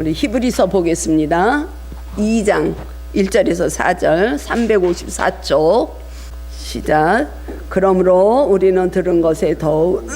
우리 히브리서 보겠습니다. 2장 1절에서 4절 354쪽 시작. 그러므로 우리는 들은 것에 더욱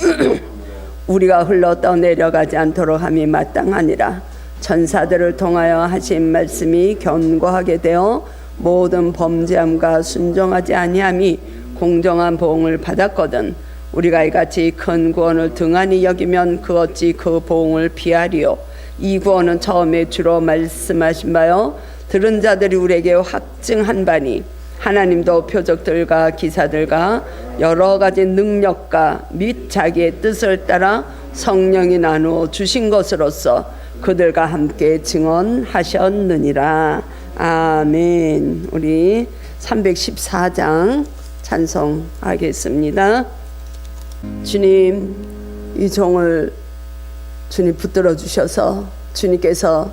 우리가 흘러 떠내려가지 않도록 함이 마땅하니라. 천사들을 통하여 하신 말씀이 견고하게 되어 모든 범죄함과 순종하지 아니함이 공정한 보응을 받았거든. 우리가 이같이 큰 구원을 등한히 여기면 그 어찌 그 보응을 피하리요. 이 구원은 처음에 주로 말씀하신 바요 들은 자들이 우리에게 확증한 바니 하나님도 표적들과 기사들과 여러 가지 능력과 및 자기의 뜻을 따라 성령이 나누어 주신 것으로서 그들과 함께 증언하셨느니라. 아멘. 우리 314장 찬송하겠습니다. 주님, 이 종을 주님 붙들어 주셔서 주님께서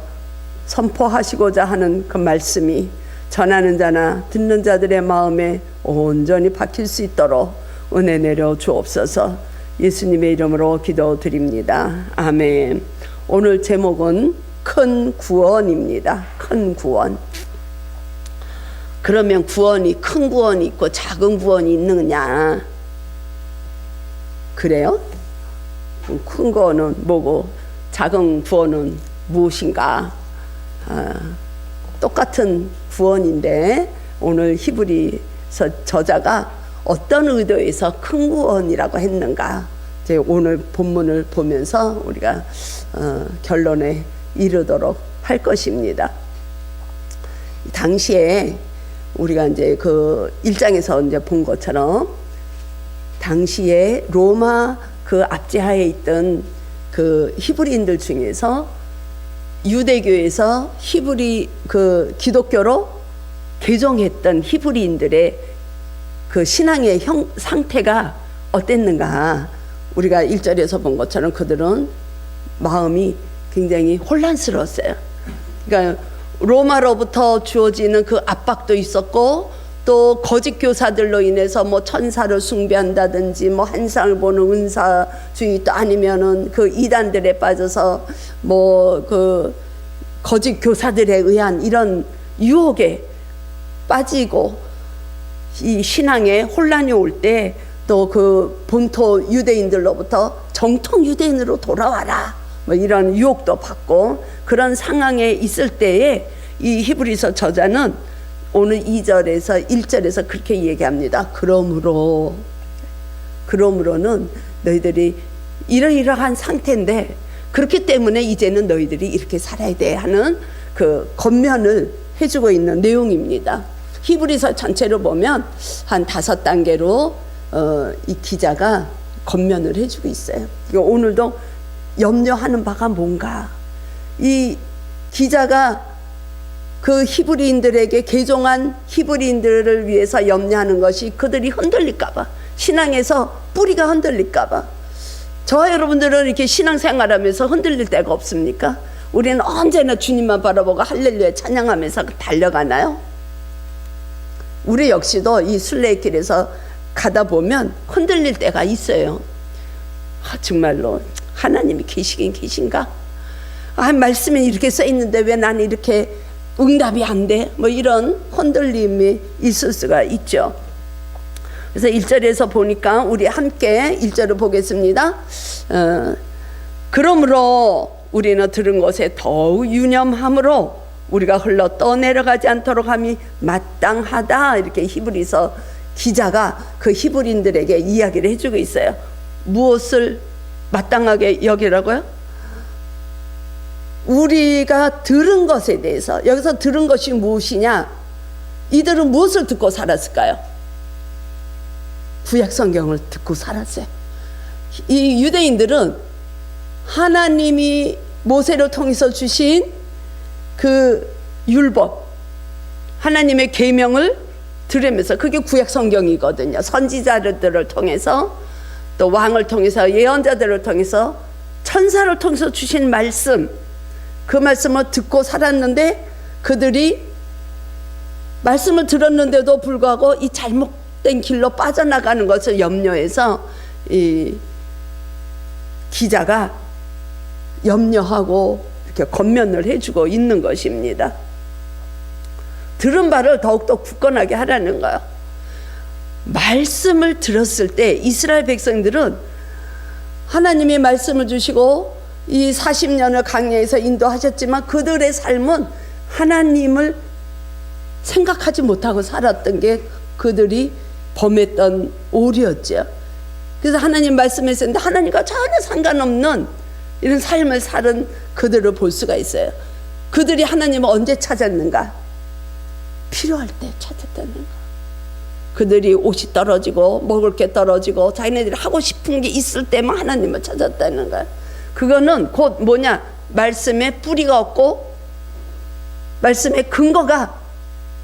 선포하시고자 하는 그 말씀이 전하는 자나 듣는 자들의 마음에 온전히 박힐 수 있도록 은혜 내려 주옵소서. 예수님의 이름으로 기도드립니다. 아멘. 오늘 제목은 큰 구원입니다. 큰 구원. 그러면 구원이 큰 구원이 있고 작은 구원이 있느냐? 그래요? 큰 구원은 뭐고 작은 구원은 무엇인가? 똑같은 구원인데 오늘 히브리서 저자가 어떤 의도에서 큰 구원이라고 했는가? 이제 오늘 본문을 보면서 우리가 결론에 이르도록 할 것입니다. 당시에 우리가 이제 그 1장에서 이제 본 것처럼 당시에 로마 그 압제하에 있던 그 히브리인들 중에서 유대교에서 히브리 그 기독교로 개종했던 히브리인들의 그 신앙의 상태가 어땠는가? 우리가 1절에서 본 것처럼 그들은 마음이 굉장히 혼란스러웠어요. 그러니까 로마로부터 주어지는 그 압박도 있었고 또 거짓 교사들로 인해서 뭐 천사를 숭배한다든지 뭐 한상을 보는 은사주의 또 아니면은 그 이단들에 빠져서 뭐 그 거짓 교사들에 의한 이런 유혹에 빠지고 이 신앙에 혼란이 올 때 또 그 본토 유대인들로부터 정통 유대인으로 돌아와라 뭐 이런 유혹도 받고 그런 상황에 있을 때에 이 히브리서 저자는 오늘 2절에서 1절에서 그렇게 얘기합니다. 그러므로는 너희들이 이러이러한 상태인데 그렇기 때문에 이제는 너희들이 이렇게 살아야 돼 하는 그 권면을 해주고 있는 내용입니다. 히브리서 전체로 보면 한 5단계로 이 기자가 권면을 해주고 있어요. 오늘도 염려하는 바가 뭔가? 이 기자가 그 히브리인들에게 개종한 히브리인들을 위해서 염려하는 것이 그들이 흔들릴까봐, 신앙에서 뿌리가 흔들릴까봐. 저와 여러분들은 이렇게 신앙생활하면서 흔들릴 때가 없습니까? 우리는 언제나 주님만 바라보고 할렐루야 찬양하면서 달려가나요? 우리 역시도 이 순례길에서 가다 보면 흔들릴 때가 있어요. 정말로 하나님이 계시긴 계신가? 말씀에 이렇게 써 있는데 왜 나는 이렇게 응답이 안 돼? 뭐 이런 흔들림이 있을 수가 있죠. 그래서 1절에서 보니까 우리 함께 1절을 보겠습니다. 그러므로 우리는 들은 것에 더욱 유념함으로 우리가 흘러 떠내려가지 않도록 함이 마땅하다. 이렇게 히브리서 기자가 그 히브리인들에게 이야기를 해주고 있어요. 무엇을 마땅하게 여기라고요? 우리가 들은 것에 대해서. 여기서 들은 것이 무엇이냐? 이들은 무엇을 듣고 살았을까요? 구약 성경을 듣고 살았어요. 이 유대인들은 하나님이 모세를 통해서 주신 그 율법, 하나님의 계명을 들으면서, 그게 구약 성경이거든요. 선지자들을 통해서 또 왕을 통해서 예언자들을 통해서 천사를 통해서 주신 말씀, 그 말씀을 듣고 살았는데 그들이 말씀을 들었는데도 불구하고 이 잘못된 길로 빠져나가는 것을 염려해서 이 기자가 염려하고 이렇게 이렇게 권면을 해주고 있는 것입니다. 들은 바를 더욱더 굳건하게 하라는 거예요. 말씀을 들었을 때 이스라엘 백성들은 하나님이 말씀을 주시고 이 40년을 광야에서 인도하셨지만 그들의 삶은 하나님을 생각하지 못하고 살았던 게 그들이 범했던 오류였죠. 그래서 하나님 말씀했었는데 하나님과 전혀 상관없는 이런 삶을 사는 그들을 볼 수가 있어요. 그들이 하나님을 언제 찾았는가? 필요할 때 찾았다는 거. 그들이 옷이 떨어지고 먹을 게 떨어지고 자기네들이 하고 싶은 게 있을 때만 하나님을 찾았다는 거야. 그거는 곧 뭐냐? 말씀에 뿌리가 없고 말씀에 근거가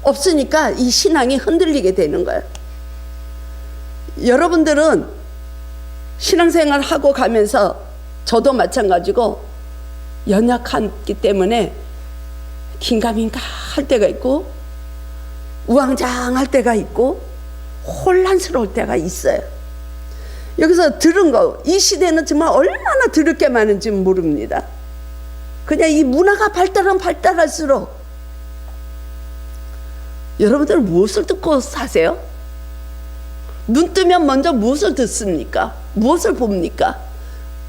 없으니까 이 신앙이 흔들리게 되는 거야. 여러분들은 신앙생활 하고 가면서 저도 마찬가지고 연약하기 때문에 긴가민가 할 때가 있고 우왕좌왕할 때가 있고 혼란스러울 때가 있어요. 여기서 들은 거, 이 시대는 정말 얼마나 들을 게 많은지 모릅니다. 그냥 이 문화가 발달하면 발달할수록 여러분들은 무엇을 듣고 사세요? 눈 뜨면 먼저 무엇을 듣습니까? 무엇을 봅니까?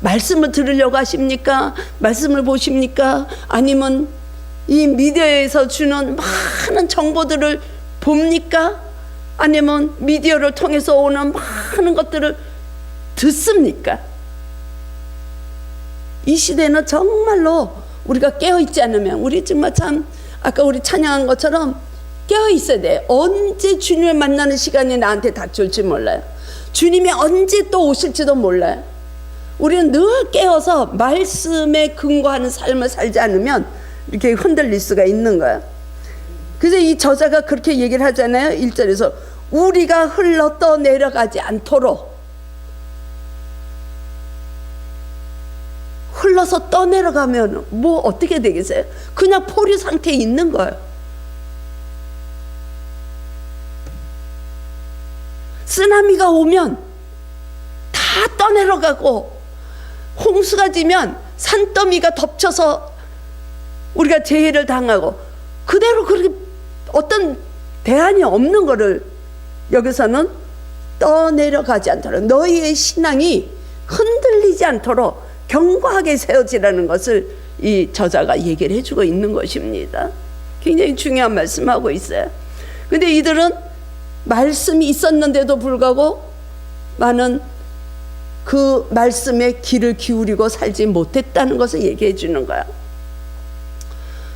말씀을 들으려고 하십니까? 말씀을 보십니까? 아니면 이 미디어에서 주는 많은 정보들을 봅니까? 아니면 미디어를 통해서 오는 많은 것들을 듣습니까? 이 시대는 정말로 우리가 깨어있지 않으면 우리 정말 참 아까 우리 찬양한 것처럼 깨어있어야 돼. 언제 주님을 만나는 시간이 나한테 닥쳐올지 몰라요. 주님이 언제 또 오실지도 몰라요. 우리는 늘 깨어서 말씀에 근거하는 삶을 살지 않으면 이렇게 흔들릴 수가 있는 거예요. 그래서 이 저자가 그렇게 얘기를 하잖아요. 1절에서 우리가 흘러 떠내려가지 않도록, 흘러서 떠내려가면 뭐 어떻게 되겠어요? 그냥 포류 상태에 있는 거예요. 쓰나미가 오면 다 떠내려가고 홍수가 지면 산더미가 덮쳐서 우리가 재해를 당하고 그대로 그렇게 어떤 대안이 없는 거를 여기서는 떠내려가지 않도록 너희의 신앙이 흔들리지 않도록 견고하게 세워지라는 것을 이 저자가 얘기를 해주고 있는 것입니다. 굉장히 중요한 말씀하고 있어요. 근데 이들은 말씀이 있었는데도 불구하고 많은 그 말씀에 귀를 기울이고 살지 못했다는 것을 얘기해 주는 거야.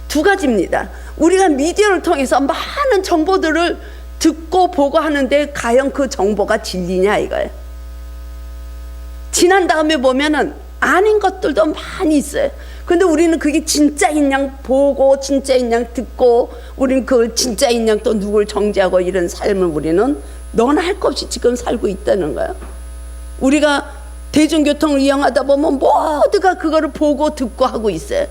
두 가지입니다. 우리가 미디어를 통해서 많은 정보들을 듣고 보고 하는데 과연 그 정보가 진리냐 이거예요. 지난 다음에 보면은 아닌 것들도 많이 있어요. 근데 우리는 그게 진짜인 양 보고 진짜인 양 듣고 우리는 그걸 진짜인 양 또 누굴 정죄하고 이런 삶을 우리는 너나 할 것 없이 지금 살고 있다는 거예요. 우리가 대중교통을 이용하다 보면 모두가 그거를 보고 듣고 하고 있어요.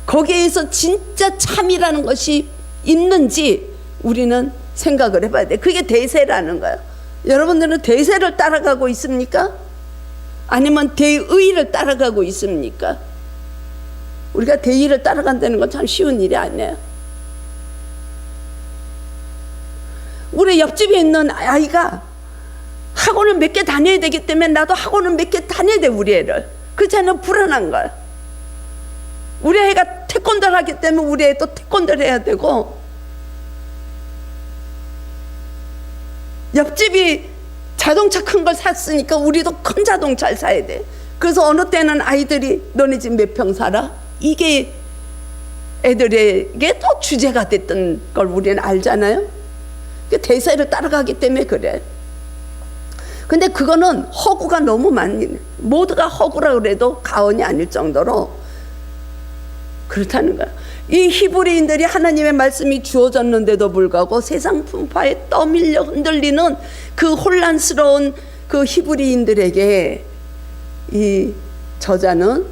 거기에서 진짜 참이라는 것이 있는지 우리는 생각을 해봐야 돼. 그게 대세라는 거예요. 여러분들은 대세를 따라가고 있습니까? 아니면 대의를 따라가고 있습니까? 우리가 대의를 따라간다는 건 참 쉬운 일이 아니에요. 우리 옆집에 있는 아이가 학원을 몇 개 다녀야 되기 때문에 나도 학원을 몇 개 다녀야 돼. 우리 애를. 그렇지 않으면 불안한 거야. 우리 애가 태권도를 하기 때문에 우리 애도 태권도를 해야 되고, 옆집이 자동차 큰 걸 샀으니까 우리도 큰 자동차를 사야 돼. 그래서 어느 때는 아이들이 너네 집 몇 평 살아? 이게 애들에게 또 주제가 됐던 걸 우리는 알잖아요. 대세를 따라가기 때문에 그래. 근데 그거는 허구가 너무 많이, 모두가 허구라 그래도 가언이 아닐 정도로 그렇다는 거야. 이 히브리인들이 하나님의 말씀이 주어졌는데도 불구하고 세상 풍파에 떠밀려 흔들리는 그 혼란스러운 그 히브리인들에게 이 저자는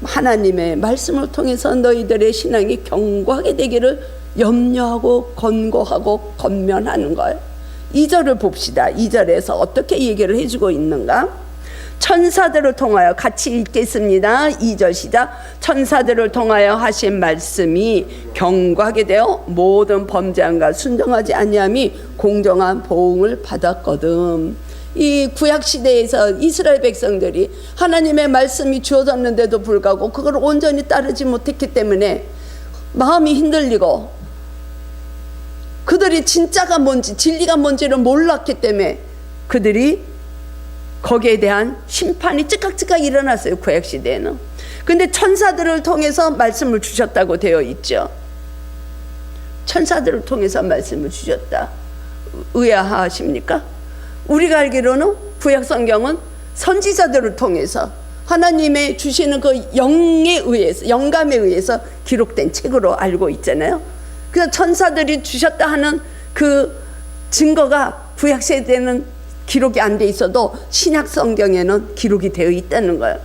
하나님의 말씀을 통해서 너희들의 신앙이 견고하게 되기를 염려하고 권고하고 권면하는 거예요. 2절을 봅시다. 2절에서 어떻게 얘기를 해주고 있는가? 천사들을 통하여, 같이 읽겠습니다. 2절 시작. 천사들을 통하여 하신 말씀이 경고하게 되어 모든 범죄함과 순종하지 아니함이 공정한 보응을 받았거든. 이 구약시대에서 이스라엘 백성들이 하나님의 말씀이 주어졌는데도 불구하고 그걸 온전히 따르지 못했기 때문에 마음이 흔들리고, 그들이 진짜가 뭔지 진리가 뭔지를 몰랐기 때문에 그들이 거기에 대한 심판이 찌깍찌깍 일어났어요, 구약시대에는. 근데 천사들을 통해서 말씀을 주셨다고 되어 있죠. 천사들을 통해서 말씀을 주셨다. 의아하십니까? 우리가 알기로는 구약성경은 선지자들을 통해서 하나님의 주시는 그 영에 의해서, 영감에 의해서 기록된 책으로 알고 있잖아요. 그래서 천사들이 주셨다 하는 그 증거가 구약시대에는 기록이 안 돼 있어도 신약성경에는 기록이 되어 있다는 거예요.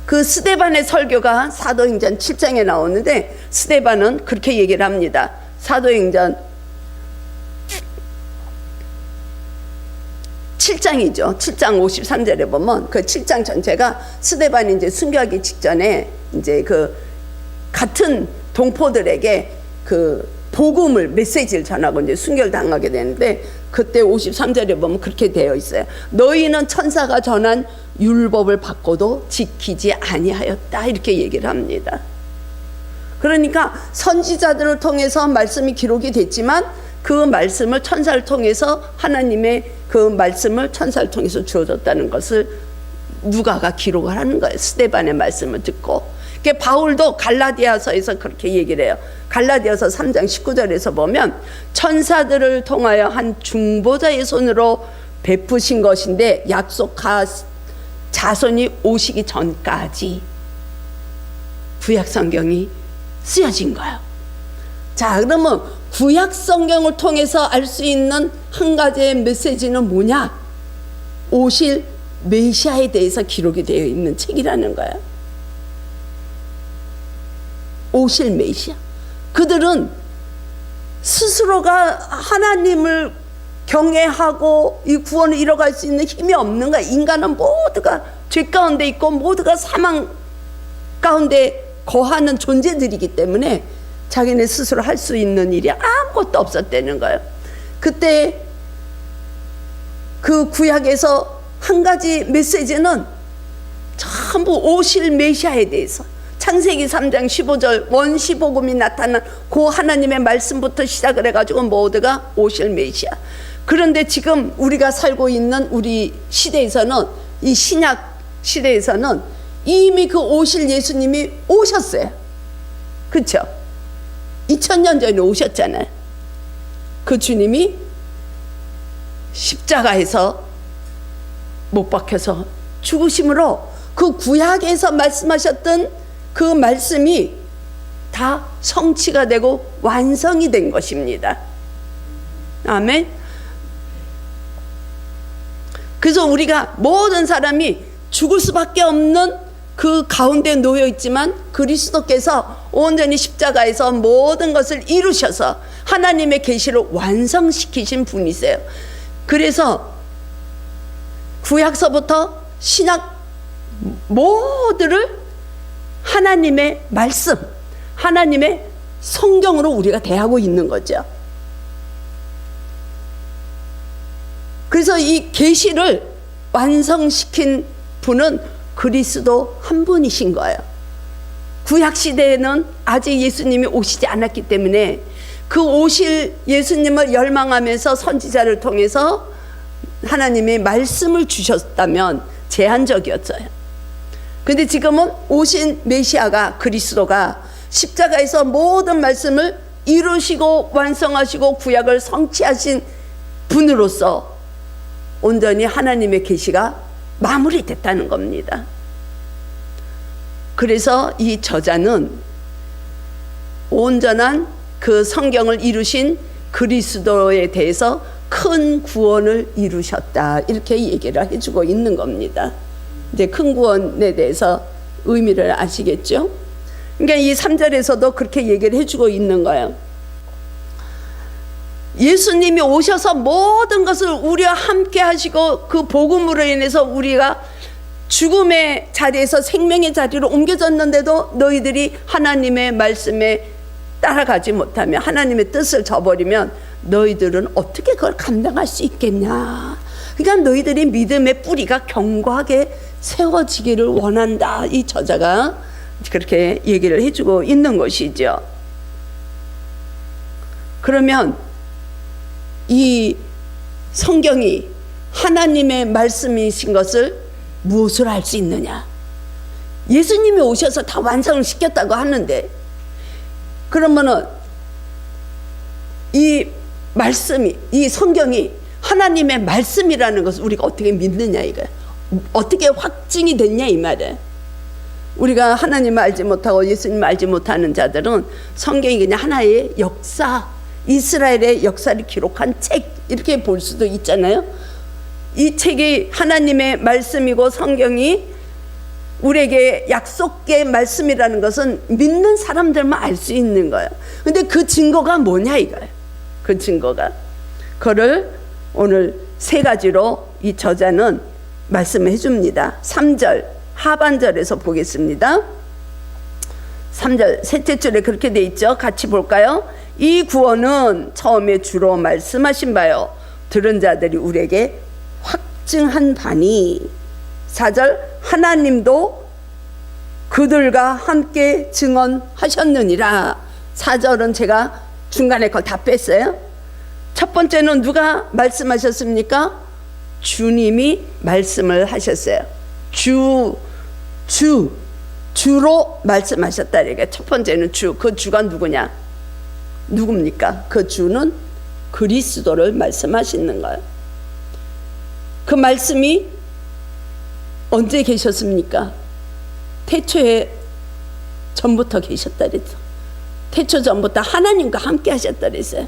그 스데반의 설교가 사도행전 7장에 나오는데, 스데반은 그렇게 얘기를 합니다. 사도행전 7장이죠. 7장 53절에 보면 그 7장 전체가 스데반이 이제 순교하기 직전에 이제 그 같은 동포들에게 그 복음을, 메시지를 전하고 이제 순교를 당하게 되는데, 그때 53절에 보면 그렇게 되어 있어요. 너희는 천사가 전한 율법을 받고도 지키지 아니하였다, 이렇게 얘기를 합니다. 그러니까 선지자들을 통해서 말씀이 기록이 됐지만 그 말씀을 천사를 통해서, 하나님의 그 말씀을 천사를 통해서 주어졌다는 것을 누가가 기록을 하는 거예요. 스데반의 말씀을 듣고. 바울도 갈라디아서에서 그렇게 얘기를 해요. 갈라디아서 3장 19절에서 보면 천사들을 통하여 한 중보자의 손으로 베푸신 것인데 약속한 자손이 오시기 전까지 구약 성경이 쓰여진 거예요. 자, 그러면 구약 성경을 통해서 알 수 있는 한 가지의 메시지는 뭐냐? 오실 메시아에 대해서 기록이 되어 있는 책이라는 거예요. 오실 메시아. 그들은 스스로가 하나님을 경외하고 이 구원을 이뤄갈 수 있는 힘이 없는 거야. 인간은 모두가 죄 가운데 있고 모두가 사망 가운데 거하는 존재들이기 때문에 자기네 스스로 할 수 있는 일이 아무것도 없었다는 거예요. 그때 그 구약에서 한 가지 메시지는 전부 오실 메시아에 대해서, 창세기 3장 15절 원시복음이 나타난 그 하나님의 말씀부터 시작을 해가지고 모두가 오실 메시아. 그런데 지금 우리가 살고 있는 우리 시대에서는, 이 신약 시대에서는 이미 그 오실 예수님이 오셨어요. 그렇죠? 2000년 전에 오셨잖아요. 그 주님이 십자가에서 못 박혀서 죽으심으로 그 구약에서 말씀하셨던 그 말씀이 다 성취가 되고 완성이 된 것입니다. 아멘. 그래서 우리가 모든 사람이 죽을 수밖에 없는 그 가운데 놓여 있지만 그리스도께서 온전히 십자가에서 모든 것을 이루셔서 하나님의 계시를 완성시키신 분이세요. 그래서 구약서부터 신약 모두를 하나님의 말씀, 하나님의 성경으로 우리가 대하고 있는 거죠. 그래서 이 계시를 완성시킨 분은 그리스도 한 분이신 거예요. 구약 시대에는 아직 예수님이 오시지 않았기 때문에 그 오실 예수님을 열망하면서 선지자를 통해서 하나님의 말씀을 주셨다면 제한적이었어요. 근데 지금은 오신 메시아가, 그리스도가 십자가에서 모든 말씀을 이루시고 완성하시고 구약을 성취하신 분으로서 온전히 하나님의 계시가 마무리됐다는 겁니다. 그래서 이 저자는 온전한 그 성경을 이루신 그리스도에 대해서 큰 구원을 이루셨다, 이렇게 얘기를 해주고 있는 겁니다. 이제 큰 구원에 대해서 의미를 아시겠죠? 그러니까 이 3절에서도 그렇게 얘기를 해주고 있는 거예요. 예수님이 오셔서 모든 것을 우리와 함께 하시고 그 복음으로 인해서 우리가 죽음의 자리에서 생명의 자리로 옮겨졌는데도 너희들이 하나님의 말씀에 따라가지 못하면, 하나님의 뜻을 저버리면 너희들은 어떻게 그걸 감당할 수 있겠냐. 그러니까 너희들이 믿음의 뿌리가 견고하게 세워지기를 원한다. 이 저자가 그렇게 얘기를 해주고 있는 것이죠. 그러면 이 성경이 하나님의 말씀이신 것을 무엇을 알 수 있느냐? 예수님이 오셔서 다 완성을 시켰다고 하는데, 그러면은 이 말씀이, 이 성경이 하나님의 말씀이라는 것을 우리가 어떻게 믿느냐 이거야. 어떻게 확증이 됐냐 이 말이야. 우리가 하나님을 알지 못하고 예수님을 알지 못하는 자들은 성경이 그냥 하나의 역사, 이스라엘의 역사를 기록한 책 이렇게 볼 수도 있잖아요. 이 책이 하나님의 말씀이고 성경이 우리에게 약속의 말씀이라는 것은 믿는 사람들만 알 수 있는 거예요. 근데 그 증거가 뭐냐 이거예요. 그 증거가, 그거를 오늘 세 가지로 이 저자는 말씀해 줍니다. 3절 하반절에서 보겠습니다. 3절 셋째 줄에 그렇게 돼 있죠. 같이 볼까요? 이 구원은 처음에 주로 말씀하신 바요 들은 자들이 우리에게 확증한 바니. 4절 하나님도 그들과 함께 증언하셨느니라. 4절은 제가 중간에 걸 다 뺐어요. 첫 번째는 누가 말씀하셨습니까? 주님이 말씀을 하셨어요. 주로 말씀하셨다. 이게 첫 번째는 주. 그 주가 누구냐? 누굽니까? 그 주는 그리스도를 말씀하시는 거예요. 그 말씀이 언제 계셨습니까? 태초에 전부터 계셨다 그랬어. 태초 전부터 하나님과 함께 하셨다 그랬어요.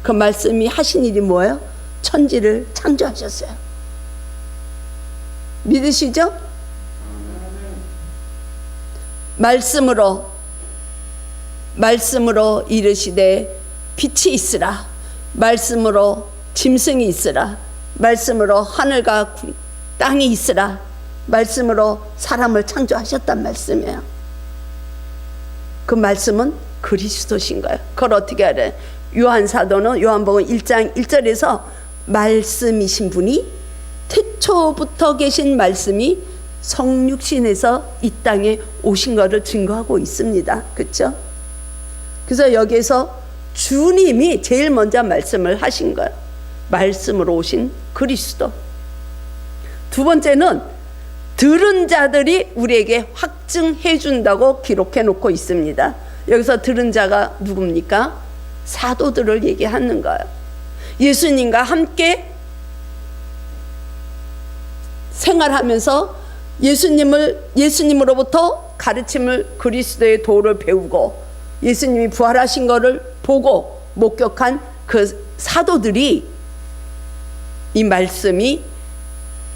그 말씀이 하신 일이 뭐예요? 천지를 창조하셨어요. 믿으시죠? 말씀으로 이르시되 빛이 있으라. 말씀으로 짐승이 있으라. 말씀으로 하늘과 땅이 있으라. 말씀으로 사람을 창조하셨단 말씀이에요. 그 말씀은 그리스도신 거예요. 그걸 어떻게 알아요? 요한 사도는 요한복음 1장 1절에서 말씀이신 분이 태초부터 계신 말씀이 성육신에서 이 땅에 오신 것을 증거하고 있습니다. 그렇죠? 그래서 여기에서 주님이 제일 먼저 말씀을 하신 거예요. 말씀으로 오신 그리스도. 두 번째는 들은 자들이 우리에게 확증해 준다고 기록해 놓고 있습니다. 여기서 들은 자가 누굽니까? 사도들을 얘기하는 거예요. 예수님과 함께 생활하면서 예수님으로부터 가르침을, 그리스도의 도를 배우고 예수님이 부활하신 것을 보고 목격한 그 사도들이 이 말씀이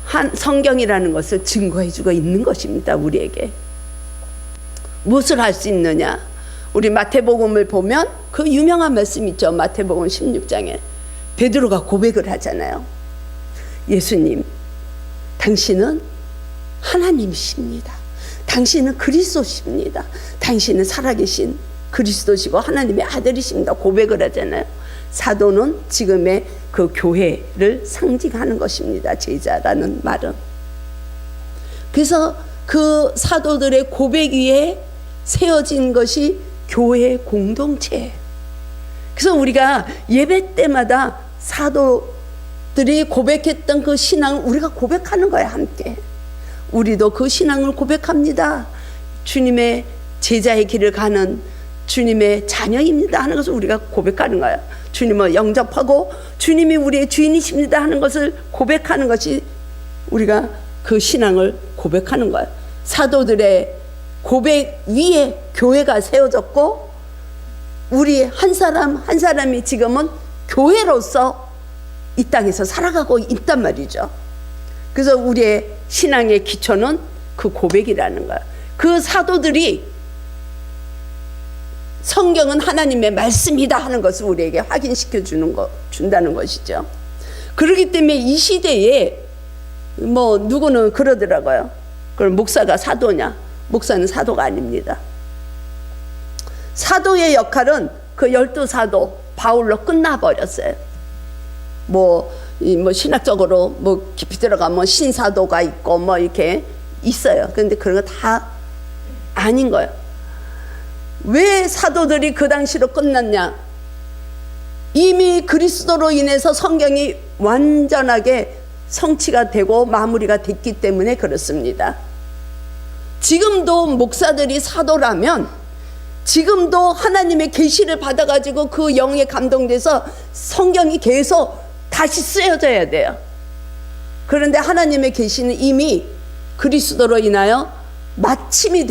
한 성경이라는 것을 증거해 주고 있는 것입니다. 우리에게 무엇을 할 수 있느냐? 우리 마태복음을 보면 그 유명한 말씀 있죠. 마태복음 16장에 베드로가 고백을 하잖아요. 예수님, 당신은 하나님이십니다. 당신은 그리스도십니다. 당신은 살아계신 그리스도시고 하나님의 아들이십니다. 고백을 하잖아요. 사도는 지금의 그 교회를 상징하는 것입니다. 제자라는 말은. 그래서 그 사도들의 고백 위에 세워진 것이 교회 공동체. 그래서 우리가 예배 때마다 사도들이 고백했던 그 신앙을 우리가 고백하는 거야, 함께. 우리도 그 신앙을 고백합니다. 주님의 제자의 길을 가는 주님의 자녀입니다 하는 것을 우리가 고백하는 거야. 주님을 영접하고 주님이 우리의 주인이십니다 하는 것을 고백하는 것이 우리가 그 신앙을 고백하는 거야. 사도들의 고백 위에 교회가 세워졌고 우리 한 사람 한 사람이 지금은 교회로서 이 땅에서 살아가고 있단 말이죠. 그래서 우리의 신앙의 기초는 그 고백이라는 거야. 그 사도들이 성경은 하나님의 말씀이다 하는 것을 우리에게 확인시켜 준다는 것이죠. 그렇기 때문에 이 시대에 뭐 누구는 그러더라고요. 그럼 목사가 사도냐? 목사는 사도가 아닙니다. 사도의 역할은 그 12사도 바울로 끝나버렸어요. 뭐 신학적으로 뭐 깊이 들어가면 신사도가 있고 뭐 이렇게 있어요. 그런데 그런 거 다 아닌 거예요. 왜 사도들이 그 당시로 끝났냐? 이미 그리스도로 인해서 성경이 완전하게 성취가 되고 마무리가 됐기 때문에 그렇습니다. 지금도 목사들이 사도라면 지금도 하나님의 계시를 받아가지고 그 영에 감동돼서 성경이 계속 다시 쓰여져야 돼요. 그런데 하나님의 계시는 이미 그리스도로 인하여 마침이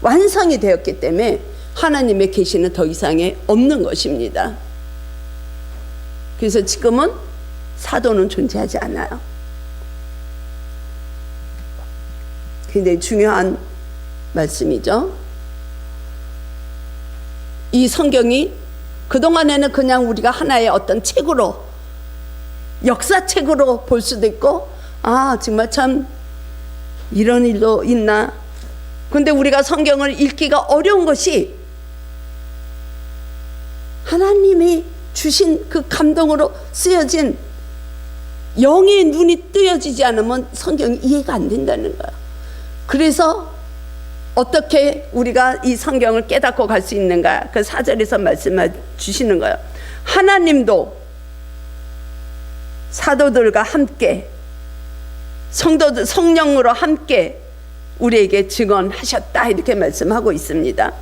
완성이 되었기 때문에 하나님의 계시는 더 이상에 없는 것입니다. 그래서 지금은 사도는 존재하지 않아요. 굉장히 중요한 말씀이죠. 이 성경이 그동안에는 그냥 우리가 하나의 어떤 책으로, 역사책으로 볼 수도 있고, 아 정말 참 이런 일도 있나. 근데 우리가 성경을 읽기가 어려운 것이 하나님이 주신 그 감동으로 쓰여진 영의 눈이 뜨여지지 않으면 성경이 이해가 안 된다는 거야. 그래서 어떻게 우리가 이 성경을 깨닫고 갈 수 있는가? 그 4절에서 말씀해 주시는 거예요. 하나님도 사도들과 함께 성도들 성령으로 함께 우리에게 증언하셨다 이렇게 말씀하고 있습니다.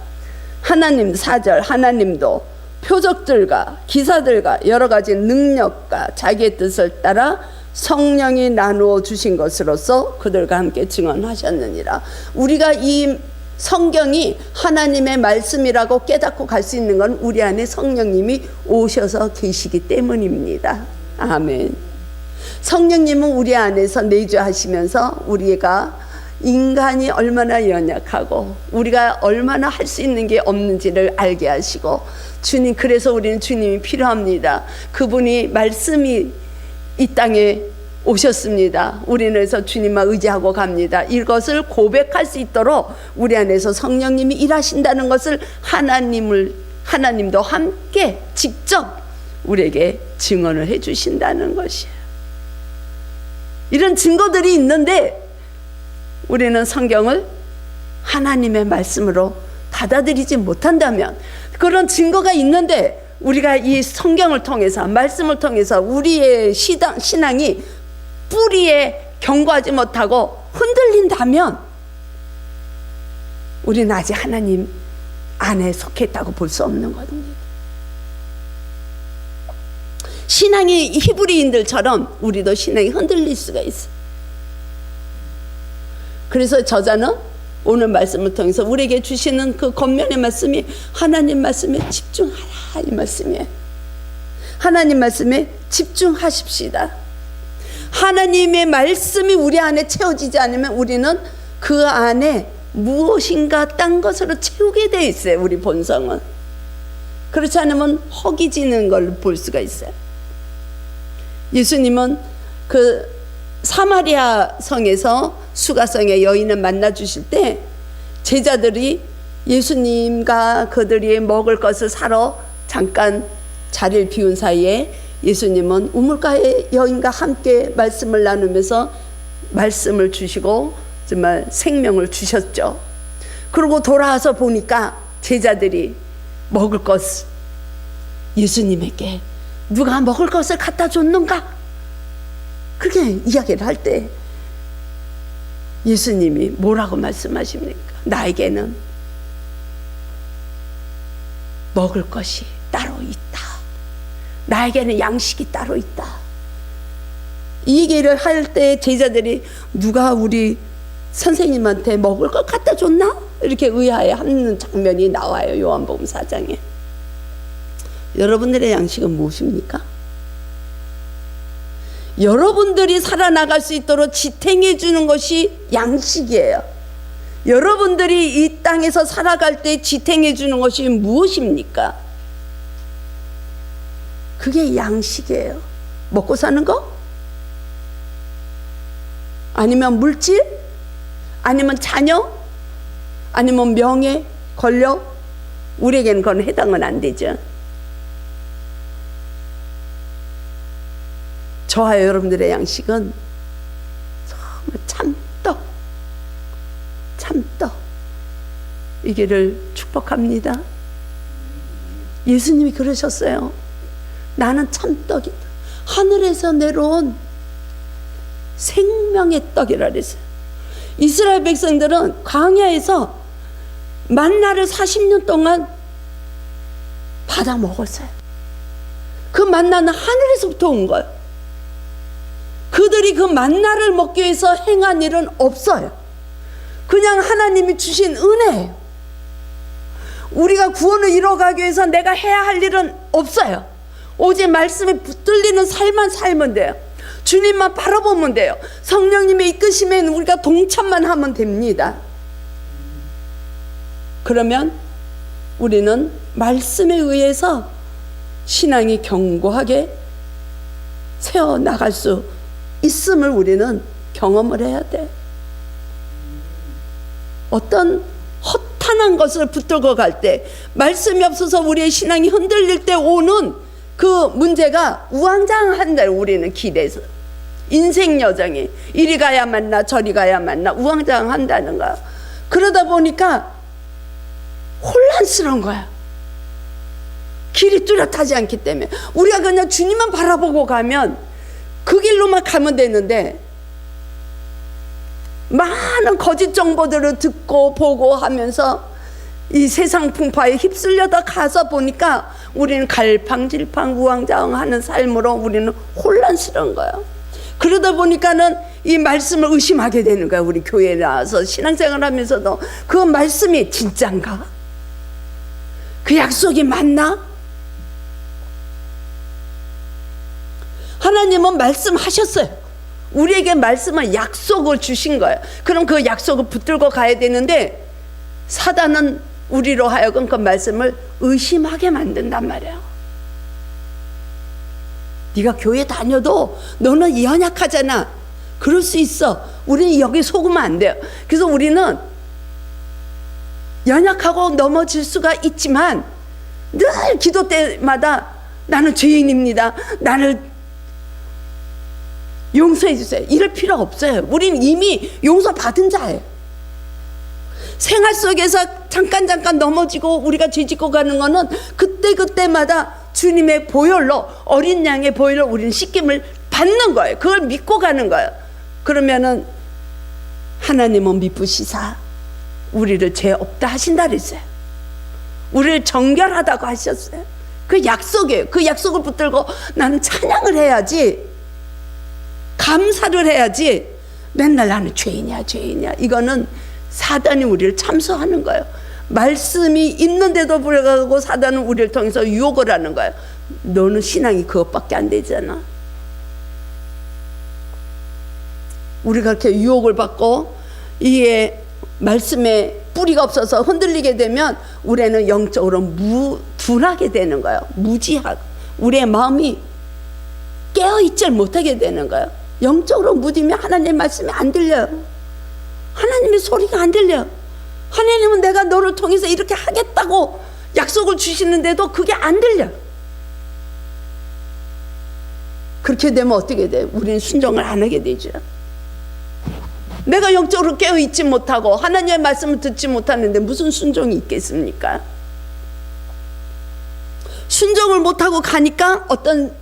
하나님 4절 하나님도 표적들과 기사들과 여러 가지 능력과 자기의 뜻을 따라 성령이 나누어 주신 것으로서 그들과 함께 증언하셨느니라. 우리가 이 성경이 하나님의 말씀이라고 깨닫고 갈 수 있는 건 우리 안에 성령님이 오셔서 계시기 때문입니다. 아멘. 성령님은 우리 안에서 내주하시면서 우리가 인간이 얼마나 연약하고 우리가 얼마나 할 수 있는 게 없는지를 알게 하시고, 주님, 그래서 우리는 주님이 필요합니다. 그분이 말씀이 이 땅에 오셨습니다. 우리는 그래서 주님만 의지하고 갑니다. 이것을 고백할 수 있도록 우리 안에서 성령님이 일하신다는 것을 하나님도 함께 직접 우리에게 증언을 해 주신다는 것이에요. 이런 증거들이 있는데 우리는 성경을 하나님의 말씀으로 받아들이지 못한다면, 그런 증거가 있는데 우리가 이 성경을 통해서, 말씀을 통해서 우리의 신앙이 뿌리에 견고하지 못하고 흔들린다면 우리는 아직 하나님 안에 속했다고 볼 수 없는 겁니다. 신앙이 히브리인들처럼 우리도 신앙이 흔들릴 수가 있어요. 그래서 저자는 오늘 말씀을 통해서 우리에게 주시는 그 겉면의 말씀이 하나님 말씀에 집중하라 이 말씀이에요. 하나님 말씀에 집중하십시다. 하나님의 말씀이 우리 안에 채워지지 않으면 우리는 그 안에 무엇인가 딴 것으로 채우게 돼 있어요. 우리 본성은. 그렇지 않으면 허기지는 걸 볼 수가 있어요. 예수님은 그 사마리아 성에서 수가성의 여인을 만나 주실 때 제자들이 예수님과 그들이 먹을 것을 사러 잠깐 자리를 비운 사이에 예수님은 우물가의 여인과 함께 말씀을 나누면서 말씀을 주시고 정말 생명을 주셨죠. 그리고 돌아와서 보니까 제자들이 먹을 것을 예수님에게 누가 먹을 것을 갖다 줬는가? 그렇게 이야기를 할 때 예수님이 뭐라고 말씀하십니까? 나에게는 먹을 것이 따로 있다. 나에게는 양식이 따로 있다. 이 얘기를 할 때 제자들이 누가 우리 선생님한테 먹을 것 갖다 줬나? 이렇게 의아해하는 장면이 나와요. 요한복음 4장에. 여러분들의 양식은 무엇입니까? 여러분들이 살아나갈 수 있도록 지탱해 주는 것이 양식이에요. 여러분들이 이 땅에서 살아갈 때 지탱해 주는 것이 무엇입니까? 그게 양식이에요. 먹고 사는 거? 아니면 물질? 아니면 자녀? 아니면 명예? 권력? 우리에게는 그건 해당은 안 되죠. 저와 여러분들의 양식은 정말 참떡 이기를 축복합니다. 예수님이 그러셨어요. 나는 참떡이다. 하늘에서 내려온 생명의 떡이라 그랬어요. 이스라엘 백성들은 광야에서 만나를 40년 동안 받아 먹었어요. 그 만나는 하늘에서부터 온 거예요. 그들이 그 만나를 먹기 위해서 행한 일은 없어요. 그냥 하나님이 주신 은혜예요. 우리가 구원을 이뤄가기 위해서 내가 해야 할 일은 없어요. 오직 말씀에 붙들리는 삶만 살면 돼요. 주님만 바라보면 돼요. 성령님의 이끄심에 우리가 동참만 하면 됩니다. 그러면 우리는 말씀에 의해서 신앙이 견고하게 세워나갈 수 있음을 우리는 경험을 해야 돼. 어떤 허탄한 것을 붙들고 갈 때, 말씀이 없어서 우리의 신앙이 흔들릴 때 오는 그 문제가 우왕좌왕한다. 우리는 길에서 인생 여정이 이리 가야 만나 저리 가야 만나 우왕좌왕한다는 거야. 그러다 보니까 혼란스러운 거야. 길이 뚜렷하지 않기 때문에 우리가 그냥 주님만 바라보고 가면 그 길로만 가면 되는데, 많은 거짓 정보들을 듣고 보고 하면서 이 세상 풍파에 휩쓸려다 가서 보니까 우리는 갈팡질팡 우왕좌왕하는 삶으로 우리는 혼란스러운 거예요. 그러다 보니까는 이 말씀을 의심하게 되는 거야. 우리 교회에 나와서 신앙생활 하면서도 그 말씀이 진짠가? 그 약속이 맞나? 하나님은 말씀하셨어요. 우리에게 말씀은 약속을 주신 거예요. 그럼 그 약속을 붙들고 가야 되는데, 사단은 우리로 하여금 그 말씀을 의심하게 만든단 말이에요. 네가 교회 다녀도 너는 연약하잖아. 그럴 수 있어. 우리는 여기 속으면 안 돼요. 그래서 우리는 연약하고 넘어질 수가 있지만 늘 기도 때마다 나는 죄인입니다. 나를 용서해 주세요. 이럴 필요 없어요. 우리는 이미 용서받은 자예요. 생활 속에서 잠깐 넘어지고 우리가 죄짓고 가는 거는 그때마다 주님의 보혈로, 어린 양의 보혈로 우리는 씻김을 받는 거예요. 그걸 믿고 가는 거예요. 그러면은 하나님은 미쁘시사 우리를 죄 없다 하신다 그랬어요. 우리를 정결하다고 하셨어요. 그 약속이에요. 그 약속을 붙들고 나는 찬양을 해야지, 감사를 해야지, 맨날 나는 죄인이야 이거는 사단이 우리를 참소하는 거예요. 말씀이 있는데도 불구하고 사단은 우리를 통해서 유혹을 하는 거예요. 너는 신앙이 그것밖에 안 되잖아. 우리가 그렇게 유혹을 받고 이게 말씀에 뿌리가 없어서 흔들리게 되면 우리는 영적으로 둔하게 되는 거예요. 무지하고 우리의 마음이 깨어있질 못하게 되는 거예요. 영적으로 무디면 하나님의 말씀이 안 들려요. 하나님의 소리가 안 들려요. 하나님은 내가 너를 통해서 이렇게 하겠다고 약속을 주시는데도 그게 안 들려요. 그렇게 되면 어떻게 돼요? 우리는 순종을 안 하게 되죠. 내가 영적으로 깨어있지 못하고 하나님의 말씀을 듣지 못하는데 무슨 순종이 있겠습니까? 순종을 못하고 가니까 어떤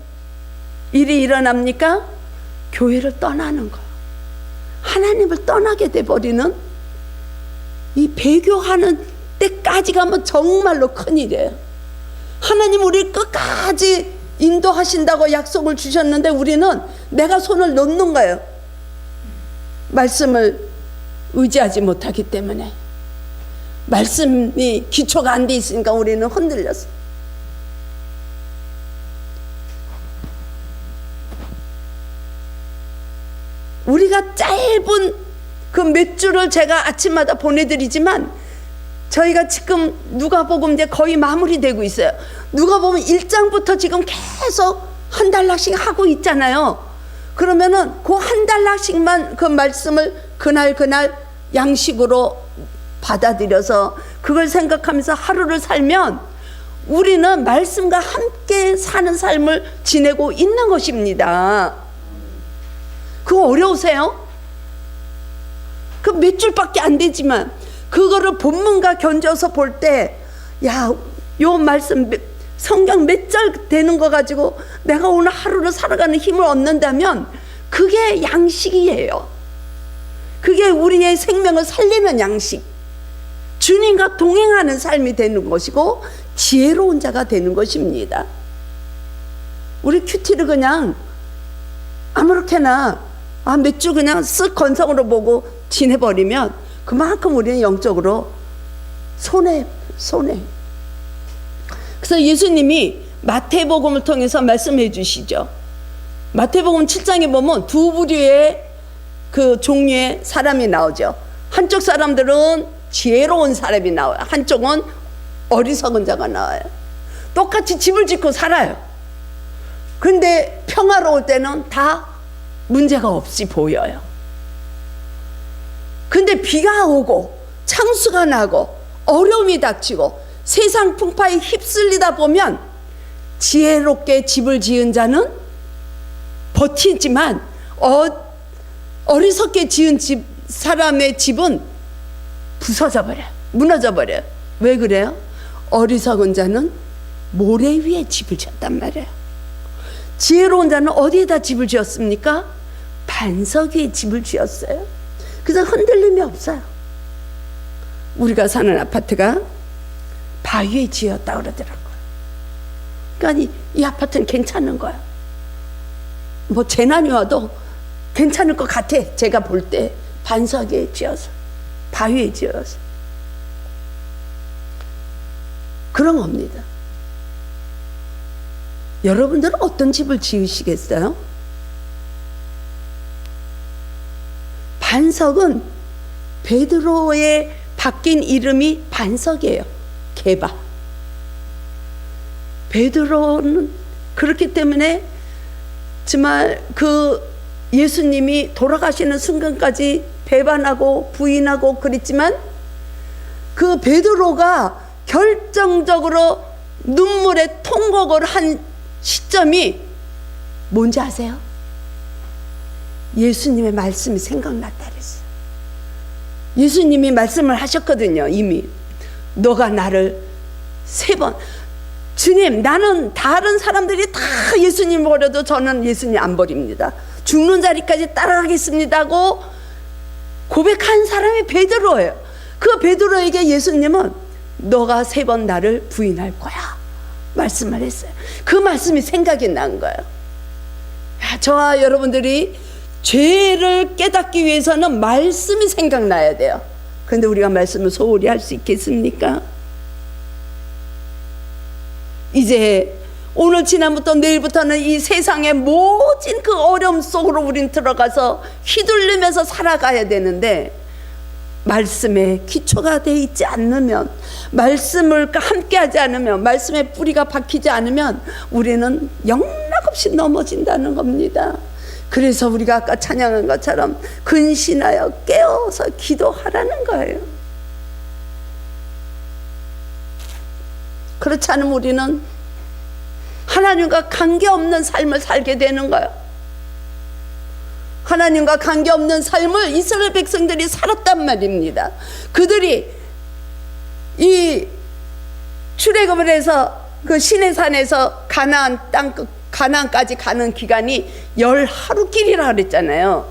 일이 일어납니까? 교회를 떠나는 거, 하나님을 떠나게 돼버리는, 이 배교하는 때까지 가면 정말로 큰일이에요. 하나님 우리를 끝까지 인도하신다고 약속을 주셨는데 우리는 내가 손을 놓는 거예요. 말씀을 의지하지 못하기 때문에. 말씀이 기초가 안 돼 있으니까 우리는 흔들렸어요. 우리가 짧은 그 몇 줄을 제가 아침마다 보내드리지만 저희가 지금 누가복음 이제 거의 마무리되고 있어요. 누가복음 1장부터 지금 계속 한 달락씩 하고 있잖아요. 그러면은 그 한 달락씩만 그 말씀을 그날 양식으로 받아들여서 그걸 생각하면서 하루를 살면 우리는 말씀과 함께 사는 삶을 지내고 있는 것입니다. 그거 어려우세요? 그 몇 줄밖에 안 되지만 그거를 본문과 견져서 볼 때, 야, 요 말씀 성경 몇 절 되는 거 가지고 내가 오늘 하루를 살아가는 힘을 얻는다면 그게 양식이에요. 그게 우리의 생명을 살리는 양식, 주님과 동행하는 삶이 되는 것이고 지혜로운 자가 되는 것입니다. 우리 큐티를 그냥 아무렇게나 몇 주 그냥 쓱 건성으로 보고 지내버리면 그만큼 우리는 영적으로 손해. 그래서 예수님이 마태복음을 통해서 말씀해 주시죠. 마태복음 7장에 보면 두 부류의 그 종류의 사람이 나오죠. 한쪽 사람들은 지혜로운 사람이 나와요. 한쪽은 어리석은 자가 나와요. 똑같이 집을 짓고 살아요. 그런데 평화로울 때는 다 문제가 없이 보여요. 근데 비가 오고 창수가 나고 어려움이 닥치고 세상 풍파에 휩쓸리다 보면 지혜롭게 집을 지은 자는 버티지만 어리석게 지은 사람의 집은 부서져 버려요. 무너져 버려요. 왜 그래요? 어리석은 자는 모래 위에 집을 지었단 말이에요. 지혜로운 자는 어디에다 집을 지었습니까? 반석 위에 집을 지었어요. 그래서 흔들림이 없어요. 우리가 사는 아파트가 바위에 지었다 그러더라고요. 그러니까 이 아파트는 괜찮은 거야. 뭐 재난이 와도 괜찮을 것 같아. 제가 볼 때 반석에 지어서, 바위에 지어서 그런 겁니다. 여러분들은 어떤 집을 지으시겠어요? 반석은 베드로의 바뀐 이름이 반석이에요. 게바. 베드로는 그렇기 때문에 정말 그 예수님이 돌아가시는 순간까지 배반하고 부인하고 그랬지만 그 베드로가 결정적으로 눈물의 통곡을 한 시점이 뭔지 아세요? 예수님의 말씀이 생각났다 그랬어요. 예수님이 말씀을 하셨거든요. 이미 너가 나를 3번, 주님, 나는 다른 사람들이 다 예수님 버려도 저는 예수님 안 버립니다. 죽는 자리까지 따라가겠습니다고 고백한 사람이 베드로예요. 그 베드로에게 예수님은 너가 3번 나를 부인할 거야 말씀을 했어요. 그 말씀이 생각이 난 거예요. 저와 여러분들이 죄를 깨닫기 위해서는 말씀이 생각나야 돼요. 그런데 우리가 말씀을 소홀히 할 수 있겠습니까? 이제 오늘 지난부터 내일부터는 이 세상의 모진 그 어려움 속으로 우린 들어가서 휘둘리면서 살아가야 되는데 말씀에 기초가 돼 있지 않으면, 말씀을 함께하지 않으면, 말씀의 뿌리가 박히지 않으면 우리는 영락없이 넘어진다는 겁니다. 그래서 우리가 아까 찬양한 것처럼 근신하여 깨어서 기도하라는 거예요. 그렇지 않으면 우리는 하나님과 관계없는 삶을 살게 되는 거예요. 하나님과 관계없는 삶을 이스라엘 백성들이 살았단 말입니다. 그들이 이 출애굽을 해서 그 시내산에서 가나안 땅, 가나안까지 가는 기간이 10하루길이라 그랬잖아요.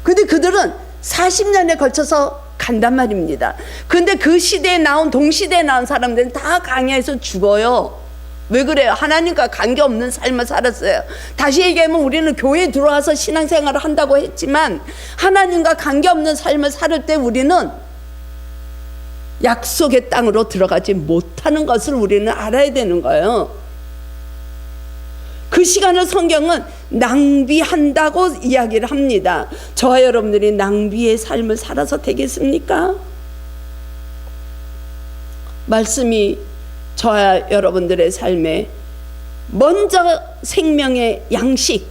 근데 그들은 40년에 걸쳐서 간단 말입니다. 근데 그 시대에 나온, 동시대에 나온 사람들은 다 광야에서 죽어요. 왜 그래요? 하나님과 관계없는 삶을 살았어요. 다시 얘기하면 우리는 교회에 들어와서 신앙생활을 한다고 했지만 하나님과 관계없는 삶을 살 때 우리는 약속의 땅으로 들어가지 못하는 것을 우리는 알아야 되는 거예요. 그 시간을 성경은 낭비한다고 이야기를 합니다. 저와 여러분들이 낭비의 삶을 살아서 되겠습니까? 말씀이 저와 여러분들의 삶에 먼저 생명의 양식,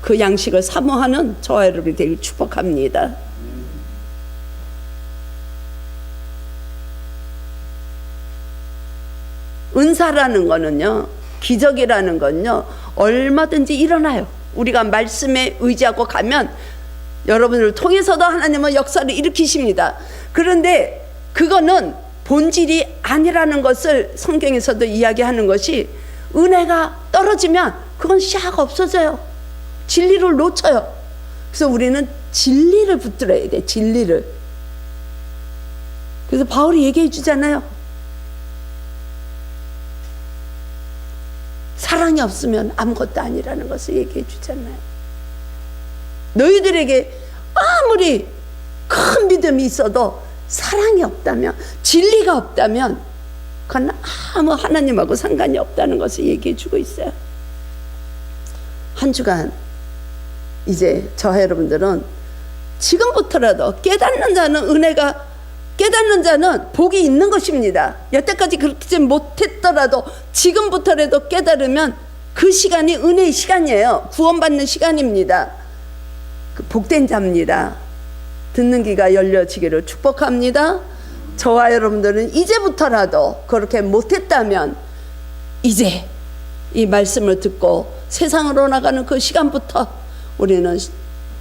그 양식을 사모하는 저와 여러분이 되길 축복합니다. 은사라는 거는요, 기적이라는 건요, 얼마든지 일어나요. 우리가 말씀에 의지하고 가면 여러분을 통해서도 하나님은 역사를 일으키십니다. 그런데 그거는 본질이 아니라는 것을 성경에서도 이야기하는 것이, 은혜가 떨어지면 그건 씨앗가 없어져요. 진리를 놓쳐요. 그래서 우리는 진리를 붙들어야 돼, 진리를. 그래서 바울이 얘기해 주잖아요. 사랑이 없으면 아무것도 아니라는 것을 얘기해 주잖아요. 너희들에게 아무리 큰 믿음이 있어도 사랑이 없다면, 진리가 없다면 그건 아무 하나님하고 상관이 없다는 것을 얘기해 주고 있어요. 한 주간 이제 저와 여러분들은 지금부터라도 깨닫는 자는 은혜가, 깨닫는 자는 복이 있는 것입니다. 여태까지 그렇게 못했더라도 지금부터라도 깨달으면 그 시간이 은혜의 시간이에요. 구원받는 시간입니다. 복된 자입니다. 듣는 귀가 열려지기를 축복합니다. 저와 여러분들은 이제부터라도 그렇게 못했다면 이제 이 말씀을 듣고 세상으로 나가는 그 시간부터 우리는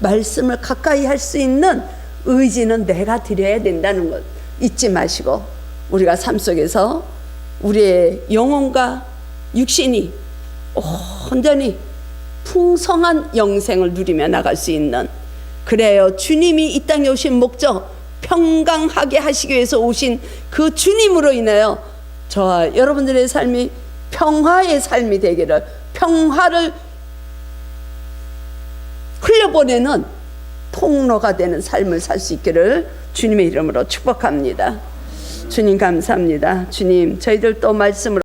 말씀을 가까이 할 수 있는 의지는 내가 드려야 된다는 것 잊지 마시고, 우리가 삶 속에서 우리의 영혼과 육신이 온전히 풍성한 영생을 누리며 나갈 수 있는, 그래요, 주님이 이 땅에 오신 목적, 평강하게 하시기 위해서 오신 그 주님으로 인하여 저와 여러분들의 삶이 평화의 삶이 되기를, 평화를 흘려보내는 통로가 되는 삶을 살 수 있기를 주님의 이름으로 축복합니다. 주님 감사합니다. 주님, 저희들 또 말씀을